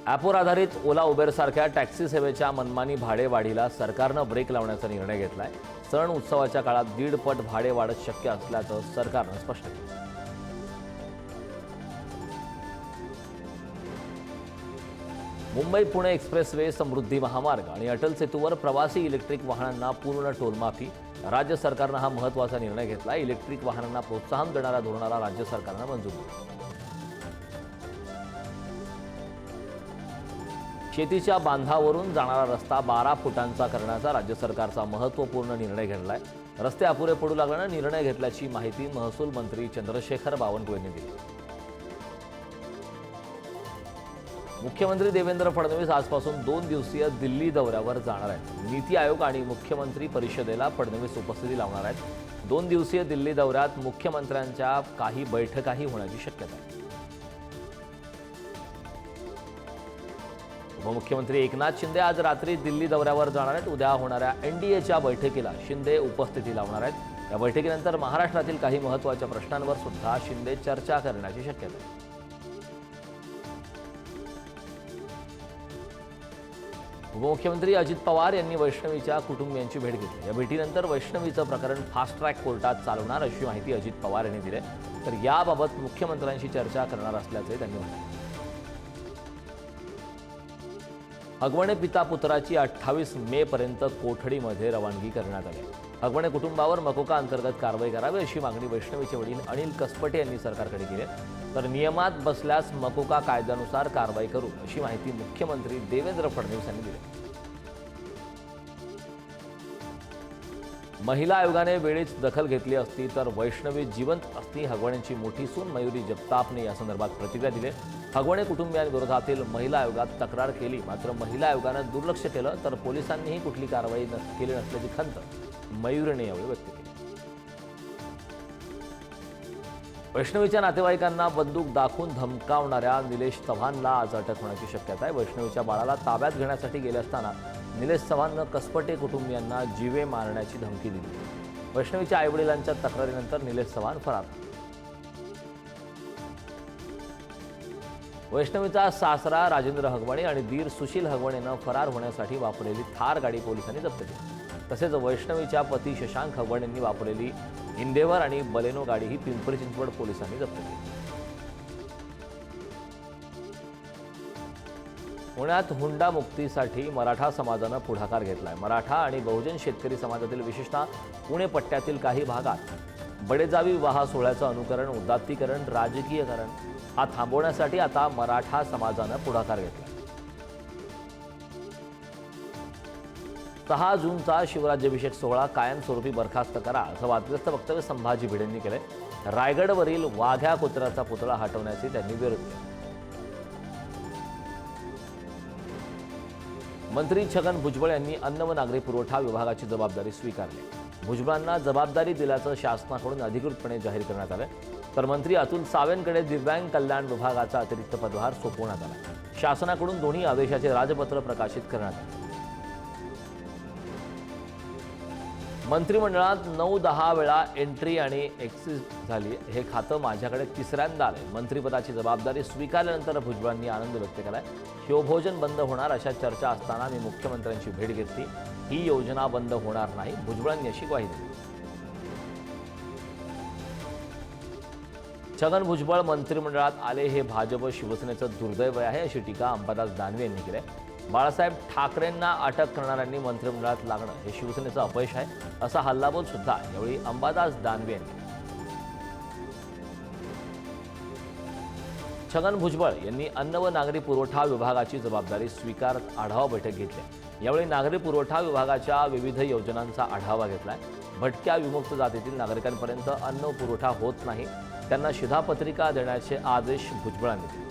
ॲपवर आधारित ओला उबेरसारख्या टॅक्सी सेवेच्या मनमानी भाडेवाढीला सरकारनं ब्रेक लावण्याचा निर्णय घेतलाय। सण उत्सवाच्या काळात 1.5 पट भाडे वाढत शक्य असल्याचं सरकारनं स्पष्ट केलं। मुंबई पुणे एक्सप्रेसवे, समृद्धी महामार्ग आणि अटल सेतूवर प्रवासी इलेक्ट्रिक वाहनांना पूर्ण टोलमाफी। राज्य सरकारनं हा महत्त्वाचा निर्णय घेतला। इलेक्ट्रिक वाहनांना प्रोत्साहन देणाऱ्या धोरणाला राज्य सरकारनं मंजुरी दिली। शेतीच्या बांधावरून जाणारा रस्ता 12 फुटांचा करण्याचा राज्य सरकारचा महत्त्वपूर्ण निर्णय घेतलाय। रस्ते अपुरे पडू लागल्यानं निर्णय घेतल्याची माहिती महसूल मंत्री चंद्रशेखर बावनकुळेंनी दिली। मुख्यमंत्री देवेंद्र फडणवीस आजपासून 2 दिवसीय दिल्ली दौऱ्यावर जाणार आहेत। नीती आयोग आणि मुख्यमंत्री परिषदेला फडणवीस उपस्थिती लावणार आहेत। 2 दिवसीय दिल्ली दौऱ्यात मुख्यमंत्र्यांच्या काही बैठकाही होण्याची शक्यता आहे। उपमुख्यमंत्री एकनाथ शिंदे आज रात्री दिल्ली दौऱ्यावर जाणार आहेत। उद्या होणाऱ्या एनडीएच्या बैठकीला शिंदे उपस्थिती लावणार आहेत। या बैठकीनंतर महाराष्ट्रातील काही महत्त्वाच्या प्रश्नांवर सुद्धा शिंदे चर्चा करण्याची शक्यता आहे। उपमुख्यमंत्री अजित पवार यांनी वैष्णवीच्या कुटुंबियांची भेट घेतली। या भेटीनंतर वैष्णवीचं प्रकरण फास्ट ट्रॅक कोर्टात चालवणार अशी माहिती अजित पवार यांनी दिली। तर याबाबत मुख्यमंत्र्यांशी चर्चा करणार असल्याचे त्यांनी म्हटले। हगवणे पिता पुत्राची 28 मे पर्यंत कोठडीमध्ये रवानगी करण्यात आली। हगवणे कुटुंबावर मकोका अंतर्गत कारवाई करावी अशी मागणी वैष्णवीचे वडील अनिल कसपटे यांनी सरकारकडे केली। तर नियमात बसल्यास मकोका कायद्यानुसार कारवाई करू अशी माहिती मुख्यमंत्री देवेंद्र फडणवीस यांनी दिली। महिला आयोगाने वेळीच दखल घेतली असती तर वैष्णवी जिवंत असती, हगवणेंची मोठी सून मयुरी जगतापने या संदर्भात प्रतिक्रिया दिली। हगवणे कुटुंबियांविरोधातील महिला आयोगात तक्रार केली, मात्र महिला आयोगानं दुर्लक्ष केलं, तर पोलिसांनीही कुठली कारवाई केली नसल्याची खंत मयुरीने यावेळी व्यक्त केली। वैष्णवीच्या नातेवाईकांना बंदूक दाखवून धमकावणाऱ्या निलेश चव्हाणला आज अटक होण्याची शक्यता आहे। वैष्णवीच्या बाळाला ताब्यात घेण्यासाठी गेले असताना निलेश चव्हाणनं कसपटे कुटुंबियांना जीवे मारण्याची धमकी दिली। वैष्णवीच्या आईवडिलांच्या तक्रारीनंतर निलेश चव्हाण फरार। वैष्णवीचा सासरा राजेंद्र हगवणे आणि दीर सुशील हगवणेनं फरार होण्यासाठी वापरलेली थार गाडी पोलिसांनी जप्त केली। तसेच वैष्णवीच्या पती शशांक हगवणेंनी वापरलेली इंडेवर आणि बलेनो गाडीही पिंपरी चिंचवड पोलिसांनी जप्त केली। पुण्यात हुंडा मुक्तीसाठी मराठा समाजानं पुढाकार घेतलाय। मराठा आणि बहुजन शेतकरी समाजातील विशेषतः पुणे पट्ट्यातील काही भागात बडेजावी विवाह सोहळ्याचं अनुकरण, उदात्तीकरण, राजकीयकरण हा थांबवण्यासाठी आता मराठा समाजानं पुढाकार घेतला। 6 जूनचा शिवराज्याभिषेक सोहळा कायमस्वरूपी बरखास्त करा असं वादग्रस्त वक्तव्य संभाजी भिडेंनी केले। रायगडवरील वाघ्या कुत्र्याचा पुतळा हटवण्याचे त्यांनी विरोध केला। मंत्री छगन भुजबळ यांनी अन्न व नागरी पुरवठा विभागाची जबाबदारी स्वीकारली। भुजबळांना जबाबदारी दिल्याचं शासनाकडून अधिकृतपणे जाहीर करण्यात आलं। तर मंत्री अतुल सावेंकडे दिव्यांग कल्याण विभागाचा अतिरिक्त पदभार सोपवण्यात आला। शासनाकडून दोन्ही आदेशाचे राजपत्र प्रकाशित करण्यात आले। मंत्रिमंडळात 9-10 वेळा एंट्री आणि एक्झिट झाली। हे खातं माझ्याकडे तिसऱ्यांदा आले। मंत्रिपदाची जबाबदारी स्वीकारल्यानंतर भुजबळांनी आनंद व्यक्त केलाय। शिवभोजन बंद होणार अशा चर्चा असताना मी मुख्यमंत्र्यांची भेट घेतली। ही योजना बंद होणार नाही, भुजबळांनी अशी ग्वाही दिली। छगन भुजबळ मंत्रिमंडळात आले हे भाजप शिवसेनेचं दुर्दैव आहे अशी टीका अंबादास दानवे यांनी केली। बाळासाहेब ठाकरेंना अटक करणाऱ्यांनी मंत्रिमंडळात लागणं हे शिवसेनेचं अपयश आहे असा हल्लाबोल सुद्धा यावेळी अंबादास दानवे यांनी। छगन भुजबळ यांनी अन्न व नागरी पुरवठा विभागाची जबाबदारी स्वीकारत आढावा बैठक घेतली। यावेळी नागरी पुरवठा विभागाच्या विविध योजनांचा आढावा घेतलाय। भटक्या विमुक्त जातीतील नागरिकांपर्यंत अन्न पुरवठा होत नाही, त्यांना शिधापत्रिका देण्याचे आदेश भुजबळांनी दिले।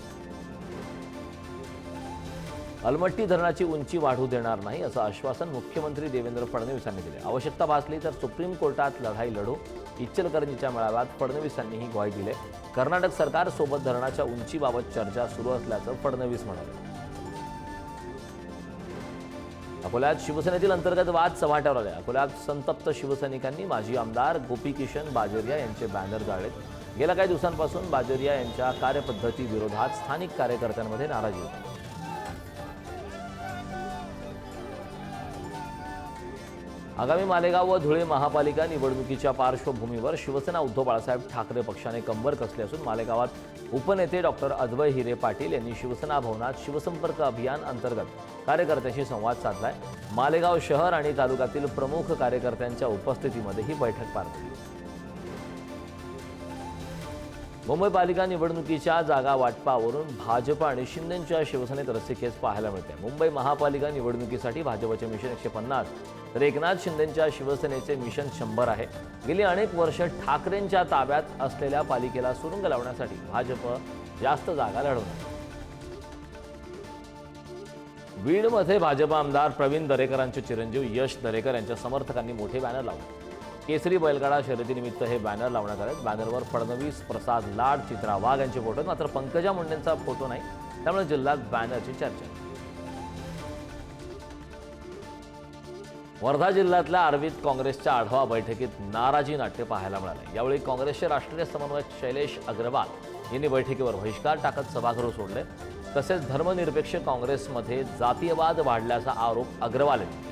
अलमट्टी धरणाची उंची वाढू देणार नाही असं आश्वासन मुख्यमंत्री देवेंद्र फडणवीस यांनी दिले। आवश्यकता भासली तर सुप्रीम कोर्टात लढाई लढू, इचलकरंजीच्या मेळाव्यात फडणवीस यांनी ही ग्वाही दिली। कर्नाटक सरकार सोबत धरणाच्या उंचीबाबत चर्चा सुरू असल्याचं फडणवीस म्हणाले। अकोल्यात शिवसेनेतील अंतर्गत वाद चव्हाट्यावर आले। अकोल्यात संतप्त शिवसैनिकांनी माजी आमदार गोपीकिशन बाजोरिया यांचे बॅनर जाळलेत। गेल्या काही दिवसांपासून बाजोरिया यांच्या कार्यपद्धती विरोधात स्थानिक कार्यकर्त्यांमध्ये नाराजी होती। आगामी मालेगाव व धुळे महापालिका निवडणुकीच्या पार्श्वभूमीवर शिवसेना उद्धव बाळासाहेब ठाकरे पक्षाने कंबर कसली असून मालेगावात उपनेते डॉक्टर अद्वै हिरे पाटील यांनी शिवसेना भवनात शिवसंपर्क अभियान अंतर्गत कार्यकर्त्यांशी संवाद साधलाय। मालेगाव शहर आणि तालुक्यातील प्रमुख कार्यकर्त्यांच्या उपस्थितीमध्ये ही बैठक पार पडली। मुंबई पालिका निवडणुकीच्या जागा वाटपावरून भाजप आणि शिंदेंच्या शिवसेनेत रस्सीखेच पाहायला मिळते। मुंबई महापालिका निवडणुकीसाठी भाजपचे मिशन 150 तर एकनाथ शिंदेंच्या शिवसेनेचे मिशन 100 आहे। गेली अनेक वर्ष ठाकरेंच्या ताब्यात असलेल्या पालिकेला सुरुंग लावण्यासाठी भाजप जास्त जागा लढवणार। बीडमध्ये भाजप आमदार प्रवीण दरेकरांचे चिरंजीव यश दरेकर यांच्या समर्थकांनी मोठे बॅनर लावले। केसरी बैलगाडा शर्यतीनिमित्त हे बॅनर लावण्यात आले। बॅनरवर फडणवीस, प्रसाद लाड, चित्रा वाघ यांचे फोटो आहेत, मात्र पंकजा मुंडेंचा फोटो नाही, त्यामुळे जिल्ह्यात बॅनरची चर्चा आहे। वर्धा जिल्ह्यातल्या आर्वीत काँग्रेसच्या आढावा बैठकीत नाराजी नाट्य पाहायला मिळाले। यावेळी काँग्रेसचे राष्ट्रीय समन्वयक शैलेश अग्रवाल यांनी बैठकीवर बहिष्कार टाकत सभागृह सोडले। तसेच धर्मनिरपेक्ष काँग्रेसमध्ये जातीयवाद वाढल्याचा आरोप अग्रवाल यांनी केला।